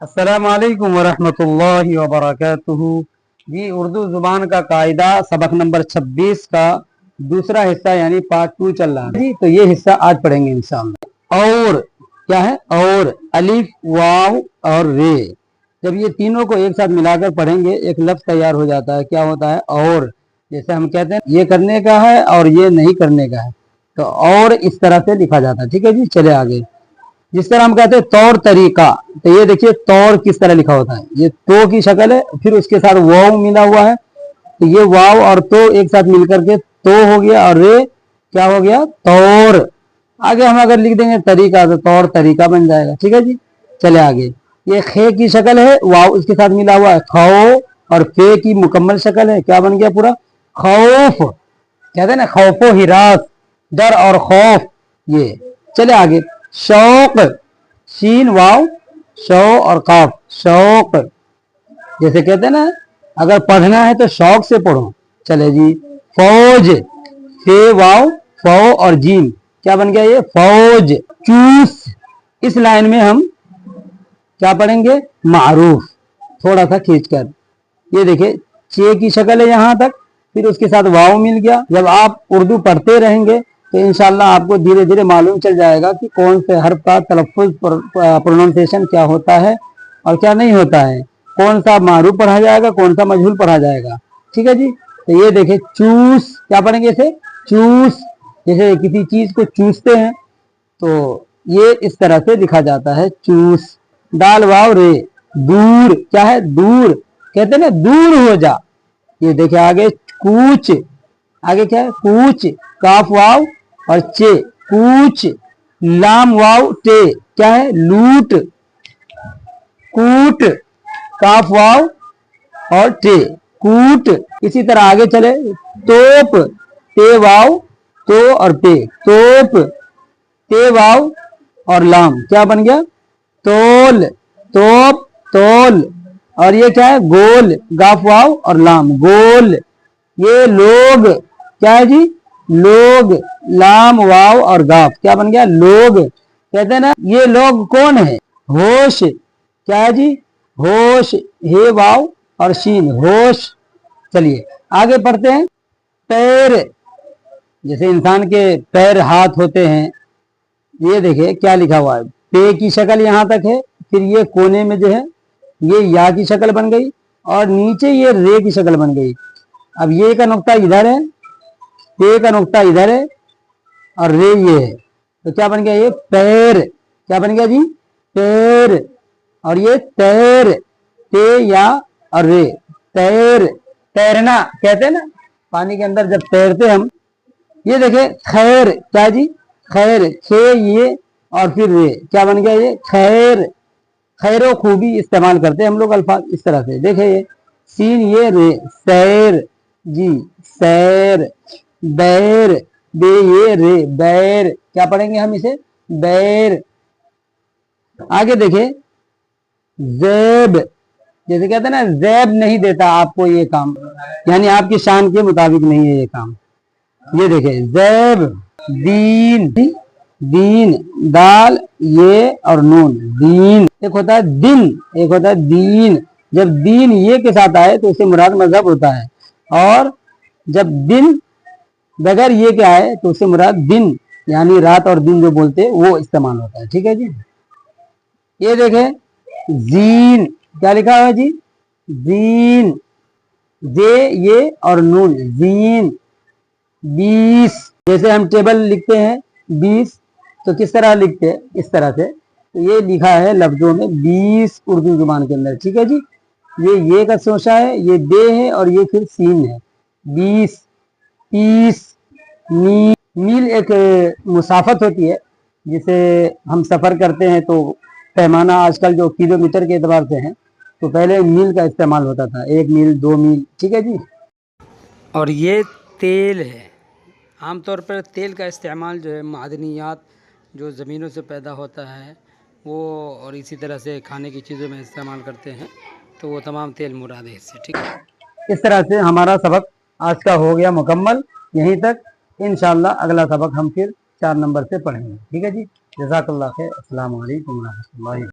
अस्सलाम वालेकुम वरहमतुल्लाहि वबरकातुहू। जी, उर्दू जुबान का कायदा सबक नंबर 26 का दूसरा हिस्सा यानी पार्ट 2 चल रहा है जी। तो ये हिस्सा आज पढ़ेंगे इंशाअल्लाह। और क्या है? और अलिफ वाव और रे, जब ये तीनों को एक साथ मिलाकर पढ़ेंगे एक लफ्ज तैयार हो जाता है। क्या होता है? और जैसे हम कहते हैं ये करने का है और ये नहीं करने का है, तो और इस तरह से लिखा जाता है। ठीक है जी, चले आगे। जिस तरह हम कहते हैं तौर तरीका, तो ये देखिए तौर किस तरह लिखा होता है। ये तो की शक्ल है, फिर उसके साथ वाव मिला हुआ है, तो ये वाव और तो एक साथ मिलकर के तो हो गया, और रे क्या हो गया? तौर। आगे हम अगर लिख देंगे तरीका तो तौर तरीका बन जाएगा। ठीक है जी, चले आगे। ये खे की शक्ल है, वाव इसके साथ मिला हुआ है, खौ, और फे की मुकम्मल शक्ल है, क्या बन गया? पूरा खौफ। कहते हैं ना खौफो हिरास, डर और खौफ। ये चले आगे। शौक, शीन वाव शौ और काफ, शौक। जैसे कहते हैं ना अगर पढ़ना है तो शौक से पढ़ो। चले जी। फौज, फे वाव फौ और जीम, क्या बन गया? ये फौज। चूस, इस लाइन में हम क्या पढ़ेंगे? मारूफ, थोड़ा सा खींचकर। ये देखिए चे की शक्ल है यहां तक, फिर उसके साथ वाव मिल गया। जब आप उर्दू पढ़ते रहेंगे तो इंशाल्लाह आपको धीरे धीरे मालूम चल जाएगा कि कौन से हर्फ का तलफ़्फ़ुज़ प्रोनाउंसिएशन क्या होता है और क्या नहीं होता है, कौन सा मारूफ पढ़ा जाएगा, कौन सा मजहूल पढ़ा जाएगा। ठीक है जी। तो ये देखिए चूस, क्या पढ़ेंगे इसे? चूस। जैसे किसी चीज को चूसते हैं तो ये इस तरह से लिखा जाता है, चूस। दाल वाव रे, दूर, क्या है? दूर, कहते हैं ना दूर हो जा। ये देखिए आगे कूच, आगे क्या है? कूच, काफ वाव और चे, कूच। लाम वाव टे, क्या है? लूट, कूट, काफ वाव और टे, कूट। इसी तरह आगे चले। तोप, ते वाव तो और पे, तोप, ते वाव और लाम, क्या बन गया? तोल, तोप, तोल। और ये क्या है? गोल, गाफ वाव और लाम, गोल। ये लोग, क्या है जी? लोग, लाम वाव और गाफ, क्या बन गया? लोग। कहते हैं ना ये लोग कौन है? होश, क्या है जी? होश, हे वाव और शीन, होश। चलिए आगे पढ़ते हैं। पैर, जैसे इंसान के पैर हाथ होते हैं। ये देखिए क्या लिखा हुआ है, पे की शक्ल यहां तक है, फिर ये कोने में जो है ये या की शक्ल बन गई, और नीचे ये रे की शक्ल बन गई। अब ये का नुक्ता इधर है, पे का नुक्ता इधर है, और रे ये है, तो क्या बन गया? ये पैर। क्या बन गया जी? पैर। और ये तैर, ते या और रे, तैर। तैरना, कहते हैं ना पानी के अंदर जब तैरते हम। ये देखे खैर, क्या जी? खैर, खे ये और फिर रे, क्या बन गया? ये खैर। खैरो खूबी इस्तेमाल करते हैं हम लोग अल्फाज इस तरह से। देखे ये सीन, ये रे, सैर जी, सैर। बैर, बे ये रे, बैर, क्या पढ़ेंगे हम इसे? बैर। आगे देखे जैब, जैसे कहते हैं ना जैब नहीं देता आपको ये काम, यानी आपकी शान के मुताबिक नहीं है ये काम। ये देखे जैब। दीन, दीन, दाल ये और नून, दीन। एक होता है दिन, एक होता है दीन। जब दीन ये के साथ आए तो उससे मुराद मजहब होता है, और जब दिन बगैर ये के आए तो उससे मुराद दिन यानी रात और दिन जो बोलते हैं वो इस्तेमाल होता है। ठीक है जी। ये देखे जीन, क्या लिखा हुआ है जी? जीन, जे ये और नून, जीन। 20, जैसे हम टेबल लिखते हैं 20, तो किस तरह लिखते हैं? इस तरह से। तो ये लिखा है लफ्जों में 20 उर्दू जुबान के अंदर। ठीक है जी। ये का सोचा है, ये दे है और ये फिर सीन है। 20, 30, मील। मील एक मुसाफत होती है, जिसे हम सफर करते हैं तो पैमाना आजकल जो किलोमीटर के एतबार से है, तो पहले मील का इस्तेमाल होता था, 1 मील 2 मील। ठीक है जी। और ये तेल है। आमतौर पर तेल का इस्तेमाल जो है मादनियात जो ज़मीनों से पैदा होता है वो, और इसी तरह से खाने की चीज़ों में इस्तेमाल करते हैं, तो वो तमाम तेल मुराद है इससे। ठीक है, इस तरह से हमारा सबक आज का हो गया मुकम्मल यहीं तक। इंशाअल्लाह अगला सबक हम फिर 4 नंबर से पढ़ेंगे। ठीक है जी। जज़ाकल्लाह खैर। अस्सलाम वालेकुम व रहमतुल्लाहि।